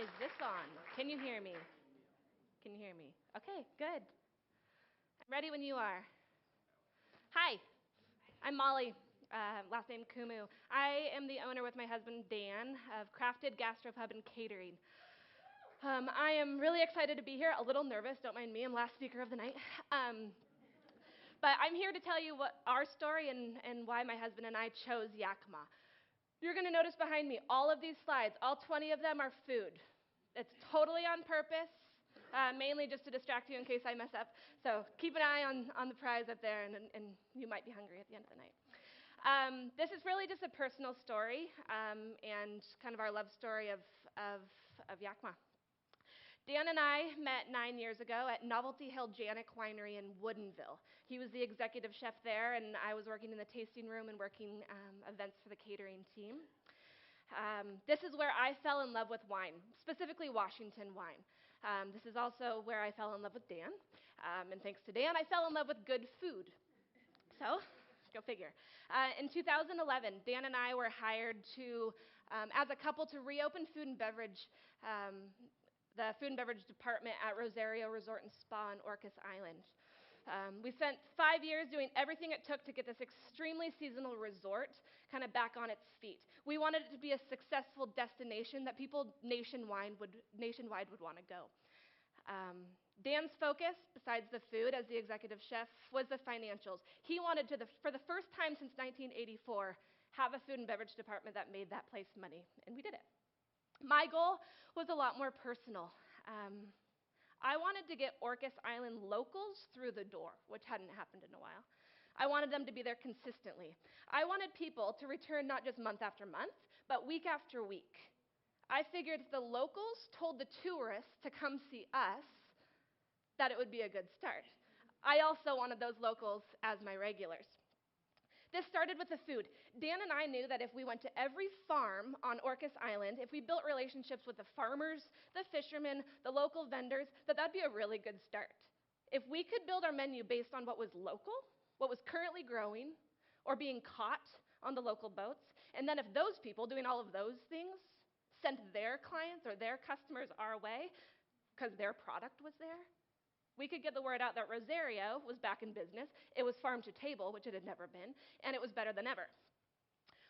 Is this on? Can you hear me? Can you hear me? Okay, good. I'm ready when you are. Hi, I'm Mollie, last name Koommoo. I am the owner with my husband Dan of Crafted Gastropub and Catering. I am really excited to be here, a little nervous, don't mind me, I'm last speaker of the night. But I'm here to tell you what our story and why my husband and I chose Yakima. You're going to notice behind me all of these slides, all 20 of them are food. It's totally on purpose, mainly just to distract you in case I mess up. So keep an eye on the prize up there, and you might be hungry at the end of the night. This is really just a personal story and kind of our love story of Yakima. Dan and I met 9 years ago at Novelty Hill Janik Winery in Woodinville. He was the executive chef there, and I was working in the tasting room and working events for the catering team. This is where I fell in love with wine, specifically Washington wine. This is also where I fell in love with Dan, and thanks to Dan, I fell in love with good food. So, go figure. In 2011, Dan and I were hired to, as a couple, to reopen food and beverage, the food and beverage department at Rosario Resort and Spa on Orcas Island. We spent 5 years doing everything it took to get this extremely seasonal resort kind of back on its feet. We wanted it to be a successful destination that people nationwide would want to go. Dan's focus, besides the food as the executive chef, was the financials. He wanted to, for the first time since 1984, have a food and beverage department that made that place money, and we did it. My goal was a lot more personal. I wanted to get Orcas Island locals through the door, which hadn't happened in a while. I wanted them to be there consistently. I wanted people to return not just month after month, but week after week. I figured if the locals told the tourists to come see us, that it would be a good start. I also wanted those locals as my regulars. This started with the food. Dan and I knew that if we went to every farm on Orcas Island, if we built relationships with the farmers, the fishermen, the local vendors, that'd be a really good start. If we could build our menu based on what was local, what was currently growing, or being caught on the local boats, and then if those people doing all of those things sent their clients or their customers our way because their product was there, we could get the word out that Rosario was back in business, it was farm to table, which it had never been, and it was better than ever.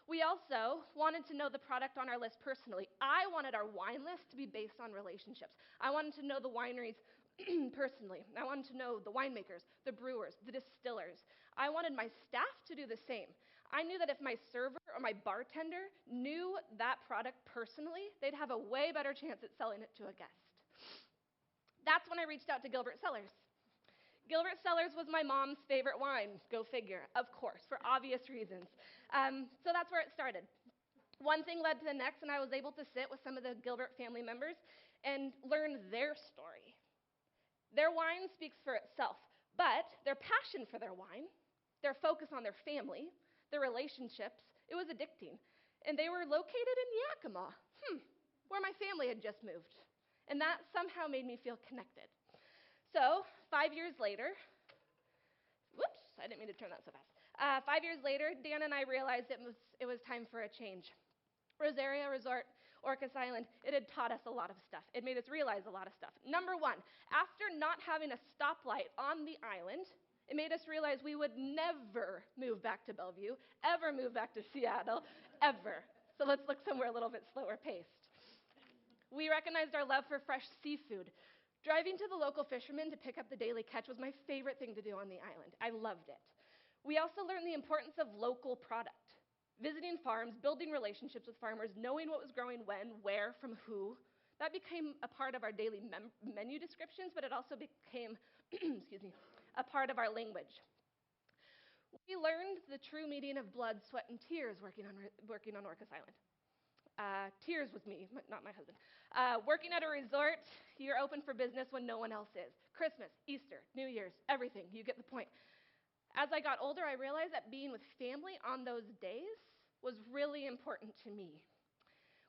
We also wanted to know the product on our list personally. I wanted our wine list to be based on relationships. I wanted to know the wineries personally. I wanted to know the winemakers, the brewers, the distillers. I wanted my staff to do the same. I knew that if my server or my bartender knew that product personally, they'd have a way better chance at selling it to a guest. That's when I reached out to Gilbert Cellars. Gilbert Cellars was my mom's favorite wine, go figure, of course, for obvious reasons. So that's where it started. One thing led to the next, and I was able to sit with some of the Gilbert family members and learn their story. Their wine speaks for itself, but their passion for their wine, their focus on their family, their relationships, it was addicting. And they were located in Yakima, where my family had just moved. And that somehow made me feel connected. So 5 years later, whoops, I didn't mean to turn that so fast. 5 years later, Dan and I realized it was time for a change. Rosario Resort, Orcas Island, it had taught us a lot of stuff. It made us realize a lot of stuff. Number one, after not having a stoplight on the island, it made us realize we would never move back to Bellevue, ever move back to Seattle, ever. So let's look somewhere a little bit slower paced. We recognized our love for fresh seafood. Driving to the local fishermen to pick up the daily catch was my favorite thing to do on the island. I loved it. We also learned the importance of local product. Visiting farms, building relationships with farmers, knowing what was growing when, where, from who, that became a part of our daily menu descriptions, but it also became, a part of our language. We learned the true meaning of blood, sweat, and tears working on Orcas Island. Tears was me, not my husband. Working at a resort, you're open for business when no one else is. Christmas, Easter, New Year's, everything, you get the point. As I got older, I realized that being with family on those days was really important to me.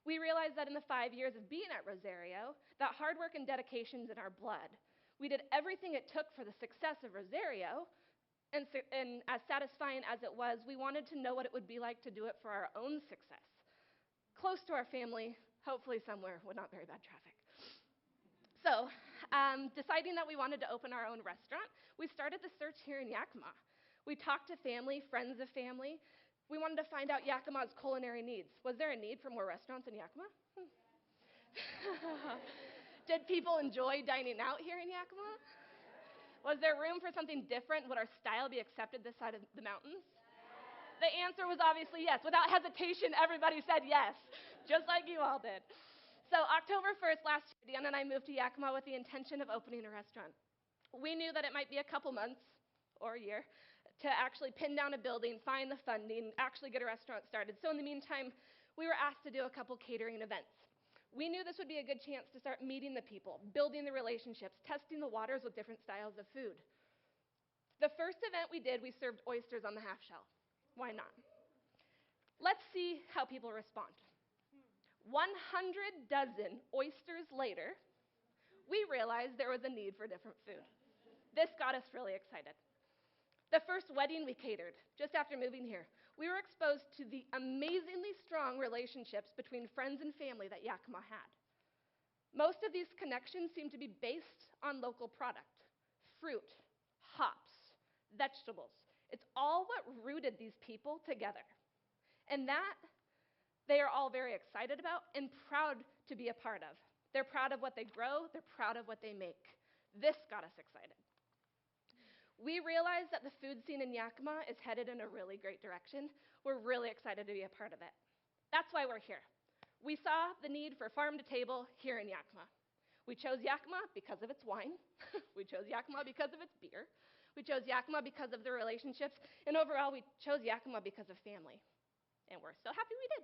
We realized that in the 5 years of being at Rosario, that hard work and dedication's in our blood. We did everything it took for the success of Rosario, and as satisfying as it was, we wanted to know what it would be like to do it for our own success. Close to our family, hopefully somewhere with not very bad traffic. So, deciding that we wanted to open our own restaurant, we started the search here in Yakima. We talked to family, friends of family. We wanted to find out Yakima's culinary needs. Was there a need for more restaurants in Yakima? Did people enjoy dining out here in Yakima? Was there room for something different? Would our style be accepted this side of the mountains? The answer was obviously yes. Without hesitation, everybody said yes, just like you all did. So October 1st last year, Deanna and I moved to Yakima with the intention of opening a restaurant. We knew that it might be a couple months or a year to actually pin down a building, find the funding, actually get a restaurant started. So in the meantime, we were asked to do a couple catering events. We knew this would be a good chance to start meeting the people, building the relationships, testing the waters with different styles of food. The first event we did, we served oysters on the half shell. Why not? Let's see how people respond. 100 dozen oysters later, we realized there was a need for different food. This got us really excited. The first wedding we catered, just after moving here, we were exposed to the amazingly strong relationships between friends and family that Yakima had. Most of these connections seemed to be based on local product, fruit, hops, vegetables. It's all what rooted these people together. And that they are all very excited about and proud to be a part of. They're proud of what they grow. They're proud of what they make. This got us excited. We realized that the food scene in Yakima is headed in a really great direction. We're really excited to be a part of it. That's why we're here. We saw the need for farm to table here in Yakima. We chose Yakima because of its wine. We chose Yakima because of its beer. We chose Yakima because of the relationships. And overall, we chose Yakima because of family. And we're so happy we did.